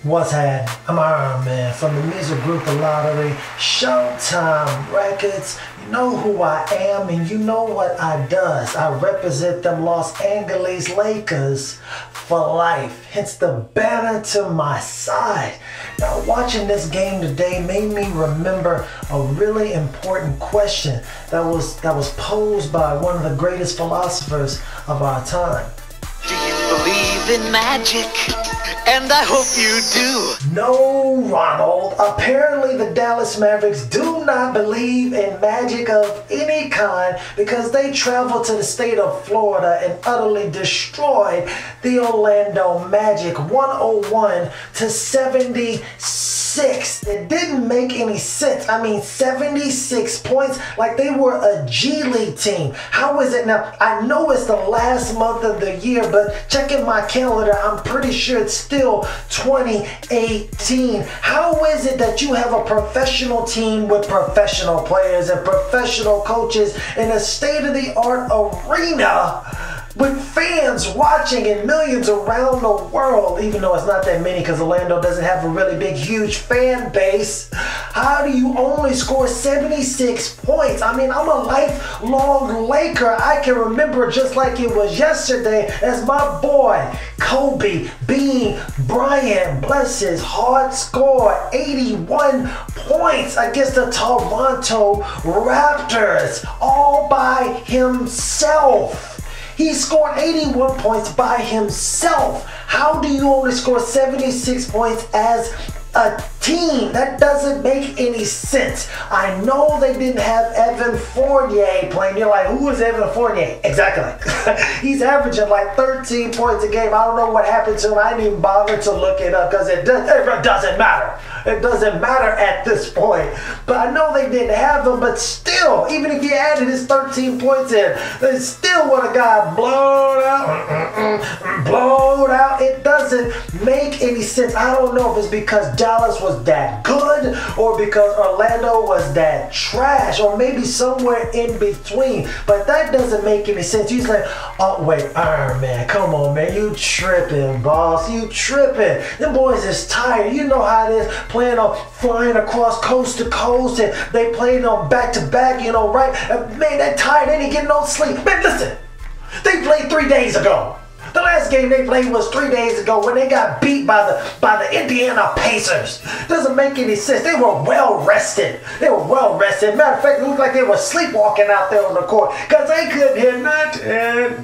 What's happening? I'm Iron Man from the music group theLottory, Showtime Records. You know who I am and you know what I does. I represent them Los Angeles Lakers for life. Hence the banner to my side. Now watching this game today made me remember a really important question that was posed by one of the greatest philosophers of our time. Do you believe in magic? And I hope you do. No, Ronald. Apparently the Dallas Mavericks do not believe in magic of any kind because they traveled to the state of Florida and utterly destroyed the Orlando Magic 101-76. It didn't make any sense. I mean, 76 points like they were a G League team. How is it now? I know it's the last month of the year, but checking my calendar, I'm pretty sure it's still 2018. How is it that you have a professional team with professional players and professional coaches in a state-of-the-art arena with fans watching and millions around the world, even though it's not that many because Orlando doesn't have a really big, huge fan base? How do you only score 76 points? I mean, I'm a lifelong Laker. I can remember just like it was yesterday as my boy Kobe Bean Bryant, bless his heart, scored 81 points against the Toronto Raptors all by himself. He scored 81 points by himself. How do you only score 76 points as a team? That doesn't make any sense. I know they didn't have Evan Fournier playing. You're like, who is Evan Fournier? Exactly. He's averaging like 13 points a game. I don't know what happened to him. I didn't even bother to look it up because it doesn't matter. It doesn't matter at this point. But I know they didn't have him, but still, even if you added his 13 points in, they still would have got blown out. Blown out. It doesn't make any sense. I don't know if it's because Dallas was that good or because Orlando was that trash or maybe somewhere in between. But that doesn't make any sense. He's like, oh wait, Iron Man, come on man, you tripping, boss, you tripping. Them boys is tired. You know how it is playing on flying across coast to coast and they played on back to back, you know, right? Man, they're tired, they didn't get no sleep. Man, listen, they played 3 days ago. The last game they played was 3 days ago when they got beat by the Indiana Pacers. Doesn't make any sense. They were well rested. They were well rested. Matter of fact, it looked like they were sleepwalking out there on the court because they couldn't hit nothing.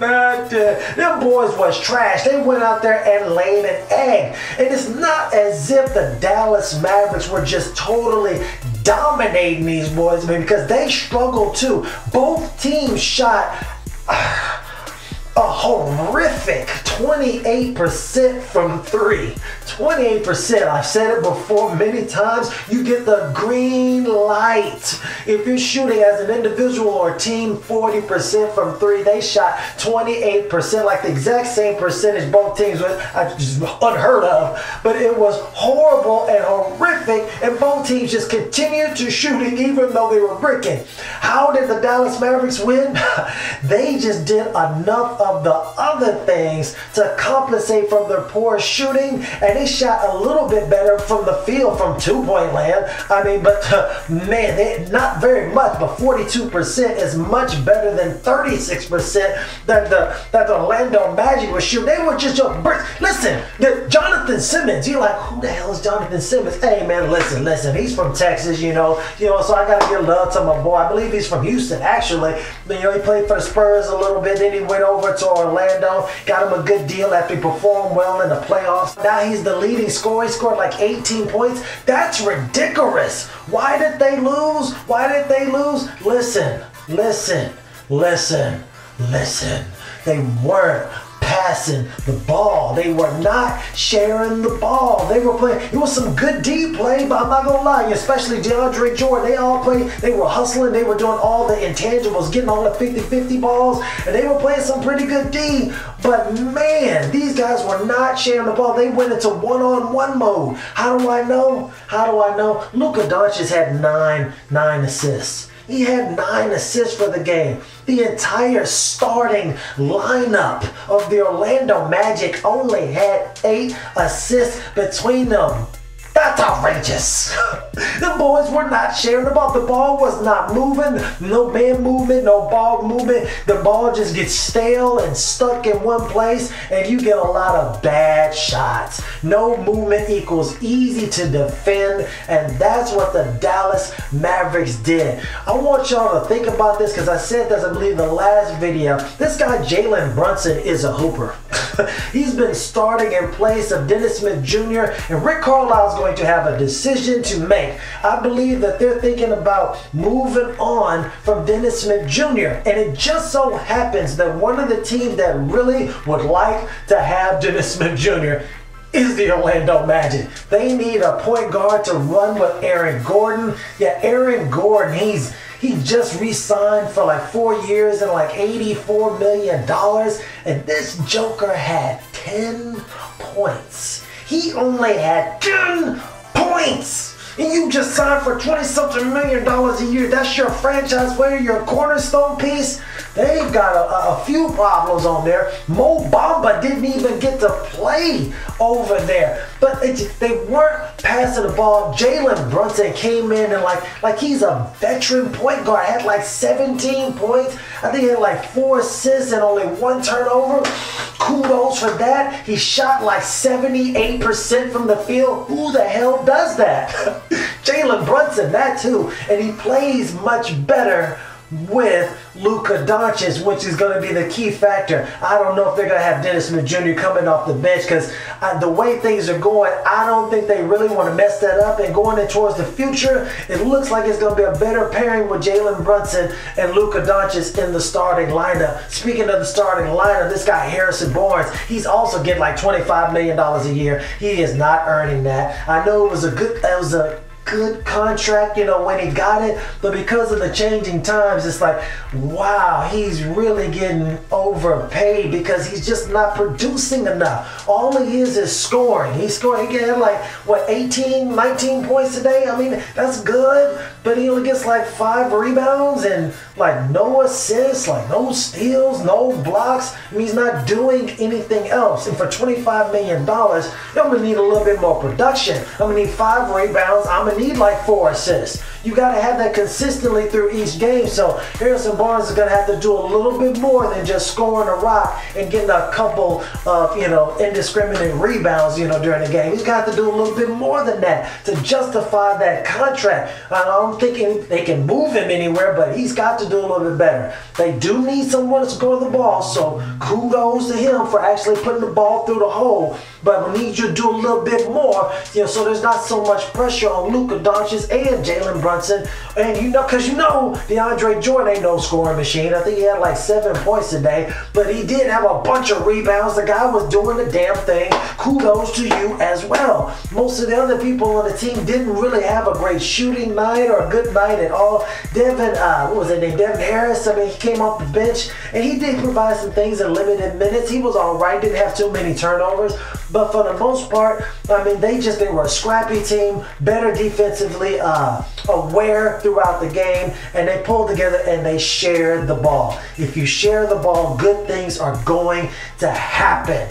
Them boys was trash. They went out there and laid an egg. And it's not as if the Dallas Mavericks were just totally dominating these boys, man, because they struggled too. Both teams shot a horrific 28% from three. 28%. I've said it before many times. You get the green light. If you're shooting as an individual or team 40% from three, they shot 28%, like the exact same percentage both teams were. Just unheard of. But it was horrible and horrific, and both teams just continued to shooting even though they were bricking. How did the Dallas Mavericks win? They just did enough of the other things to compensate from their poor shooting, and they shot a little bit better from the field from 2-point land. I mean, but man, not very much, but 42% is much better than 36% that the Orlando Magic was shooting. They were just listen, Jonathan Simmons. You're like, who the hell is Jonathan Simmons? Hey man, listen. He's from Texas, you know. So I gotta give love to my boy. I believe he's from Houston, actually. You know, he played for the Spurs a little bit, then he went over to Orlando, got him a good deal after he performed well in the playoffs. Now he's the leading scorer. He scored like 18 points. That's ridiculous. Why did they lose? Listen. They weren't passing the ball. They were not sharing the ball. They were playing. It was some good D play, but I'm not gonna lie, especially DeAndre Jordan. They all played. They were hustling. They were doing all the intangibles, getting all the 50-50 balls, and they were playing some pretty good D. But man, these guys were not sharing the ball. They went into one-on-one mode. How do I know? Luka Doncic had nine assists. He had 9 assists for the game. The entire starting lineup of the Orlando Magic only had 8 assists between them. That's outrageous. The boys were not sharing the ball. The ball was not moving. No man movement, no ball movement. The ball just gets stale and stuck in one place, and you get a lot of bad shots. No movement equals easy to defend, and that's what the Dallas Mavericks did. I want y'all to think about this because I said this, I believe, in the last video. This guy, Jalen Brunson, is a hooper. He's been starting in place of Dennis Smith Jr., and Rick Carlisle's going to have a decision to make. I believe that they're thinking about moving on from Dennis Smith Jr., and it just so happens that one of the teams that really would like to have Dennis Smith Jr. is the Orlando Magic. They need a point guard to run with Aaron Gordon. Yeah, Aaron Gordon, he just re-signed for like 4 years and like $84 million. And this joker had 10 points. He only had 10 points. And you just signed for $20-something million a year. That's your franchise player, your cornerstone piece. They've got a few problems on there. Mo Bamba didn't even get to play over there. But they weren't passing the ball. Jalen Brunson came in and like he's a veteran point guard. Had like 17 points. I think he had like 4 assists and only 1 turnover. Kudos for that. He shot like 78% from the field. Who the hell does that? Jalen Brunson, that too. And he plays much better with Luka Doncic, which is going to be the key factor. I don't know if they're going to have Dennis Smith Jr. coming off the bench because the way things are going, I don't think they really want to mess that up. And going in towards the future, it looks like it's going to be a better pairing with Jalen Brunson and Luka Doncic in the starting lineup. Speaking of the starting lineup, this guy Harrison Barnes, he's also getting like $25 million a year. He is not earning that. I know it was a good contract, you know, when he got it, but because of the changing times, it's like, wow, he's really getting overpaid because he's just not producing enough. All he is scoring. He's scoring, he get like, what, 18, 19 points a day? I mean, that's good, but he only gets like 5 rebounds and like no assists, like no steals, no blocks. I mean, he's not doing anything else. And for $25 million, I'm gonna need a little bit more production. I'm gonna need 5 rebounds. I'm gonna need like 4 assists. You got to have that consistently through each game. So Harrison Barnes is going to have to do a little bit more than just scoring a rock and getting a couple of, you know, indiscriminate rebounds, you know, during the game. He's got to do a little bit more than that to justify that contract. I don't think they can move him anywhere, but he's got to do a little bit better. They do need someone to score the ball, so kudos to him for actually putting the ball through the hole. But we need you to do a little bit more, you know, so there's not so much pressure on Luka Doncic and Jalen Brunson. And you know, because you know, DeAndre Jordan ain't no scoring machine. I think he had like 7 points a day, but he did have a bunch of rebounds. The guy was doing the damn thing. Kudos to you as well. Most of the other people on the team didn't really have a great shooting night or a good night at all. Devin Harris, I mean, he came off the bench and he did provide some things in limited minutes. He was all right, didn't have too many turnovers. But for the most part, I mean, they were a scrappy team, better defensively, aware throughout the game, and they pulled together and they shared the ball. If you share the ball, good things are going to happen.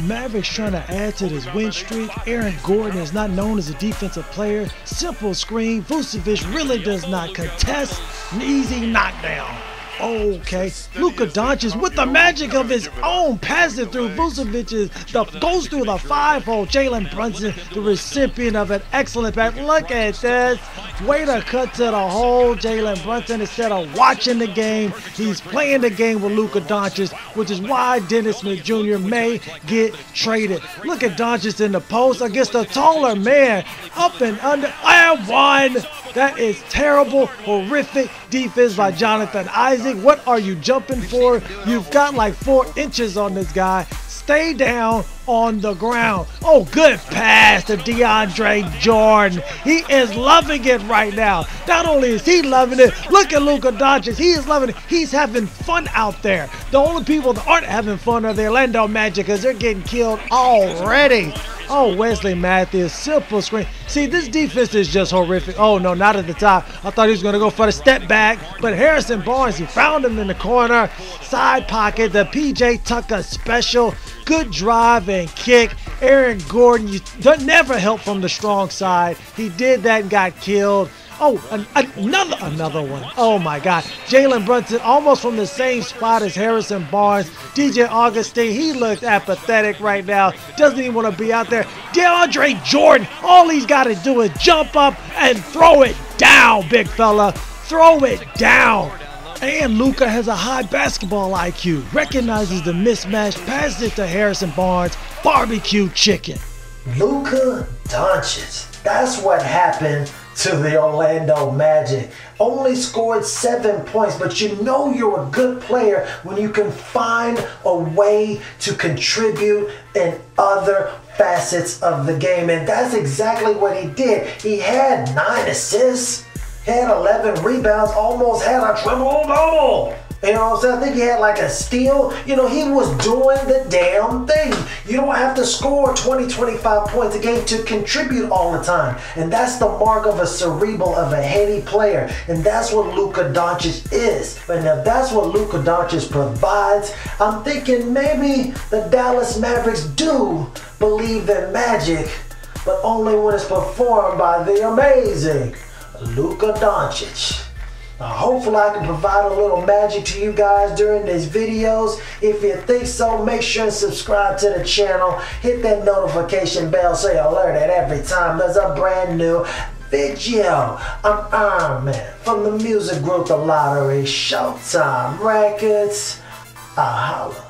Mavericks trying to add to this win streak. Aaron Gordon is not known as a defensive player. Simple screen. Vucevic really does not contest. An easy knockdown. Okay, Luka Doncic with the magic of his own, passes through Vucevic, goes through the 5-hole. Jalen Brunson, the recipient of an excellent pass. Look at this. Way to cut to the hole. Jalen Brunson, instead of watching the game, he's playing the game with Luka Doncic, which is why Dennis Smith Jr. may get traded. Look at Doncic in the post against the taller man. Up and under, and one. That is terrible, horrific defense by Jonathan Isaac. What are you jumping for? You've got like 4 inches on this guy. Stay down on the ground. Oh, good pass to DeAndre Jordan. He is loving it right now. Not only is he loving it, look at Luka Doncic. He is loving it. He's having fun out there. The only people that aren't having fun are the Orlando Magic because they're getting killed already. Oh, Wesley Matthews, simple screen. See, this defense is just horrific. Oh, no, not at the top. I thought he was going to go for the step back, but Harrison Barnes, he found him in the corner. Side pocket, the P.J. Tucker special. Good drive and kick. Aaron Gordon, you never help from the strong side. He did that and got killed. Oh, another one. Oh, my God. Jalen Brunson almost from the same spot as Harrison Barnes. DJ Augustine, he looks apathetic right now. Doesn't even want to be out there. DeAndre Jordan, all he's got to do is jump up and throw it down, big fella. Throw it down. And Luka has a high basketball IQ. Recognizes the mismatch, passes it to Harrison Barnes. Barbecue chicken. Luka Doncic. That's what happened to the Orlando Magic. Only scored 7 points, but you know you're a good player when you can find a way to contribute in other facets of the game. And that's exactly what he did. He had 9 assists, had 11 rebounds, almost had a triple-double. You know what I'm saying? I think he had like a steal. You know, he was doing the damn thing. You don't have to score 20, 25 points a game to contribute all the time. And that's the mark of a cerebral, of a heady player. And that's what Luka Doncic is. And if that's what Luka Doncic provides, I'm thinking maybe the Dallas Mavericks do believe in magic, but only when it's performed by the amazing Luka Doncic. Hopefully I can provide a little magic to you guys during these videos. If you think so, make sure and subscribe to the channel. Hit that notification bell so you're alerted every time there's a brand new video. I'm Iron Man from the music group The Lottery. Showtime Records. Holla.